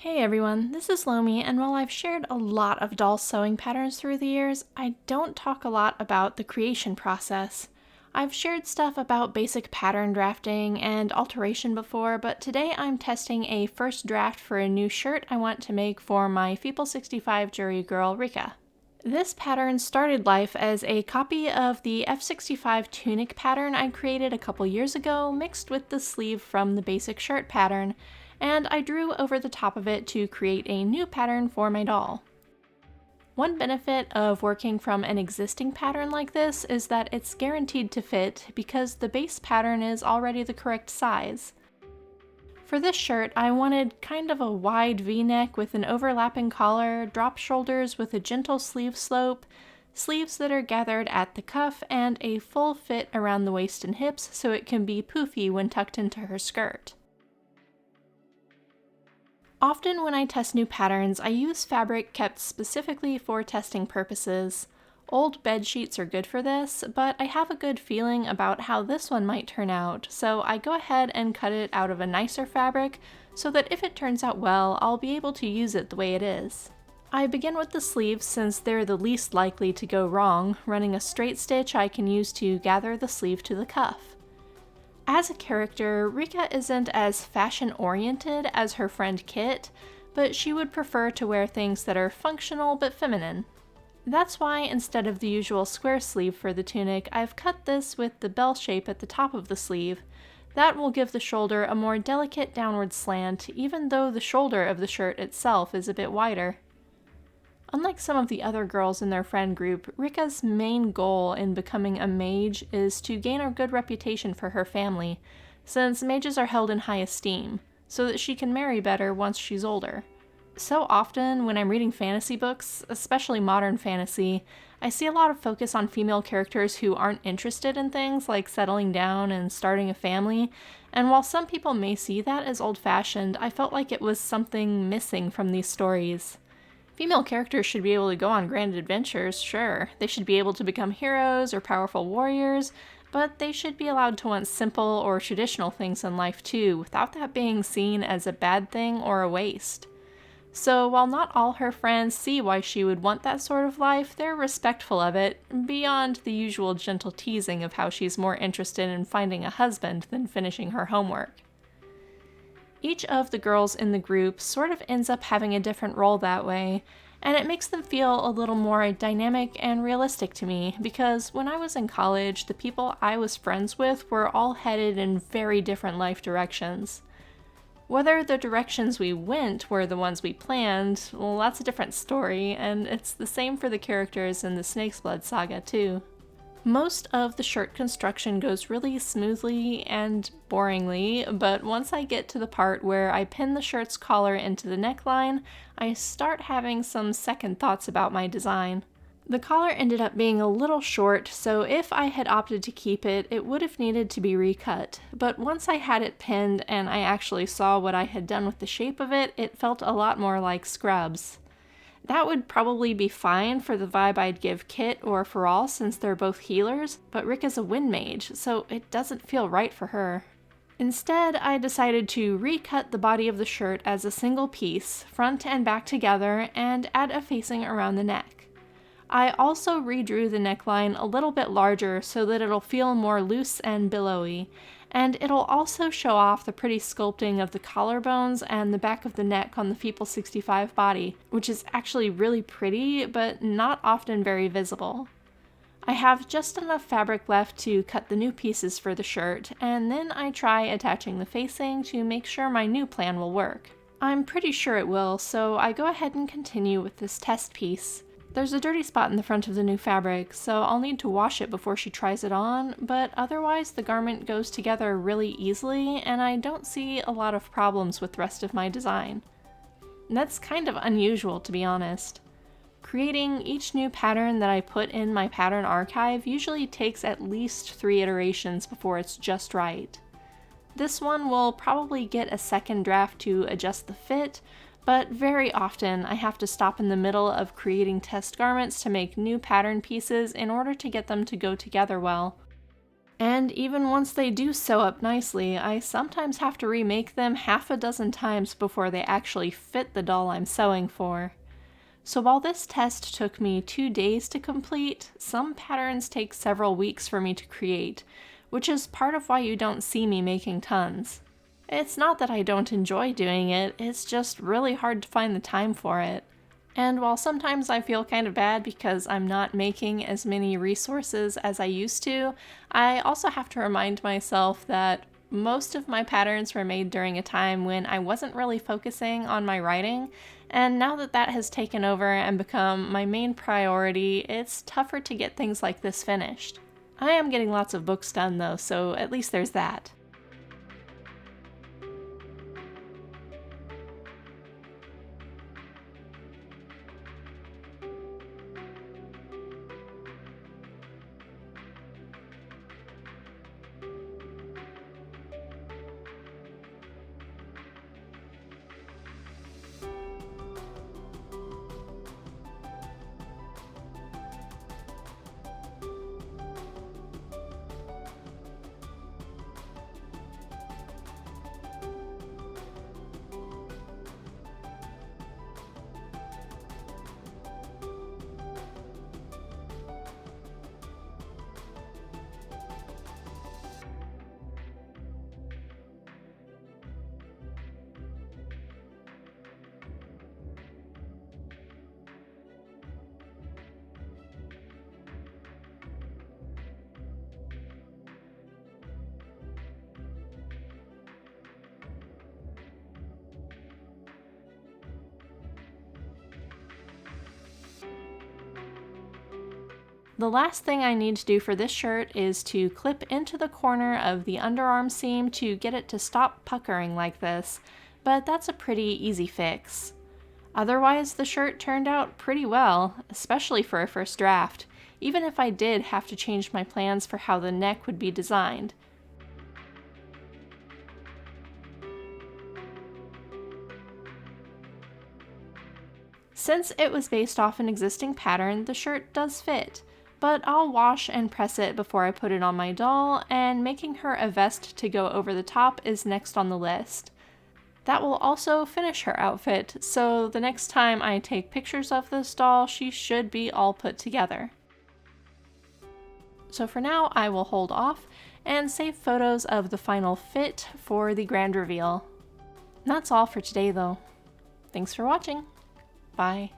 Hey everyone, this is Lomi, and while I've shared a lot of doll sewing patterns through the years, I don't talk a lot about the creation process. I've shared stuff about basic pattern drafting and alteration before, but today I'm testing a first draft for a new shirt I want to make for my Feeple 65 jury girl, Rikka. This pattern started life as a copy of the F65 tunic pattern I created a couple years ago, mixed with the sleeve from the basic shirt pattern, and I drew over the top of it to create a new pattern for my doll. One benefit of working from an existing pattern like this is that it's guaranteed to fit because the base pattern is already the correct size. For this shirt, I wanted kind of a wide V-neck with an overlapping collar, drop shoulders with a gentle sleeve slope, sleeves that are gathered at the cuff, and a full fit around the waist and hips so it can be poofy when tucked into her skirt. Often when I test new patterns, I use fabric kept specifically for testing purposes. Old bed sheets are good for this, but I have a good feeling about how this one might turn out, so I go ahead and cut it out of a nicer fabric so that if it turns out well, I'll be able to use it the way it is. I begin with the sleeves since they're the least likely to go wrong, running a straight stitch I can use to gather the sleeve to the cuff. As a character, Rikka isn't as fashion-oriented as her friend Kit, but she would prefer to wear things that are functional but feminine. That's why instead of the usual square sleeve for the tunic, I've cut this with the bell shape at the top of the sleeve. That will give the shoulder a more delicate downward slant, even though the shoulder of the shirt itself is a bit wider. Unlike some of the other girls in their friend group, Rikka's main goal in becoming a mage is to gain a good reputation for her family, since mages are held in high esteem, so that she can marry better once she's older. So often, when I'm reading fantasy books, especially modern fantasy, I see a lot of focus on female characters who aren't interested in things like settling down and starting a family, and while some people may see that as old-fashioned, I felt like it was something missing from these stories. Female characters should be able to go on grand adventures, sure. They should be able to become heroes or powerful warriors, but they should be allowed to want simple or traditional things in life too, without that being seen as a bad thing or a waste. So while not all her friends see why she would want that sort of life, they're respectful of it, beyond the usual gentle teasing of how she's more interested in finding a husband than finishing her homework. Each of the girls in the group sort of ends up having a different role that way, and it makes them feel a little more dynamic and realistic to me, because when I was in college, the people I was friends with were all headed in very different life directions. Whether the directions we went were the ones we planned, well, that's a different story, and it's the same for the characters in the Snake's Blood saga too. Most of the shirt construction goes really smoothly and boringly, but once I get to the part where I pin the shirt's collar into the neckline, I start having some second thoughts about my design. The collar ended up being a little short, so if I had opted to keep it, it would have needed to be recut. But once I had it pinned and I actually saw what I had done with the shape of it, it felt a lot more like Scrubs. That would probably be fine for the vibe I'd give Kit or Faral since they're both healers, but Rikka's a wind mage, so it doesn't feel right for her. Instead, I decided to recut the body of the shirt as a single piece, front and back together, and add a facing around the neck. I also redrew the neckline a little bit larger so that it'll feel more loose and billowy, and it'll also show off the pretty sculpting of the collarbones and the back of the neck on the Feeple 65 body, which is actually really pretty, but not often very visible. I have just enough fabric left to cut the new pieces for the shirt, and then I try attaching the facing to make sure my new plan will work. I'm pretty sure it will, so I go ahead and continue with this test piece. There's a dirty spot in the front of the new fabric, so I'll need to wash it before she tries it on, but otherwise the garment goes together really easily, and I don't see a lot of problems with the rest of my design. That's kind of unusual, to be honest. Creating each new pattern that I put in my pattern archive usually takes at least 3 iterations before it's just right. This one will probably get a second draft to adjust the fit, but very often I have to stop in the middle of creating test garments to make new pattern pieces in order to get them to go together well. And even once they do sew up nicely, I sometimes have to remake them half a dozen times before they actually fit the doll I'm sewing for. So while this test took me 2 days to complete, some patterns take several weeks for me to create, which is part of why you don't see me making tons. It's not that I don't enjoy doing it, it's just really hard to find the time for it. And while sometimes I feel kind of bad because I'm not making as many resources as I used to, I also have to remind myself that most of my patterns were made during a time when I wasn't really focusing on my writing, and now that that has taken over and become my main priority, it's tougher to get things like this finished. I am getting lots of books done though, so at least there's that. The last thing I need to do for this shirt is to clip into the corner of the underarm seam to get it to stop puckering like this, but that's a pretty easy fix. Otherwise, the shirt turned out pretty well, especially for a first draft, even if I did have to change my plans for how the neck would be designed. Since it was based off an existing pattern, the shirt does fit, but I'll wash and press it before I put it on my doll, and making her a vest to go over the top is next on the list. That will also finish her outfit, so the next time I take pictures of this doll, she should be all put together. So for now, I will hold off and save photos of the final fit for the grand reveal. That's all for today though. Thanks for watching. Bye.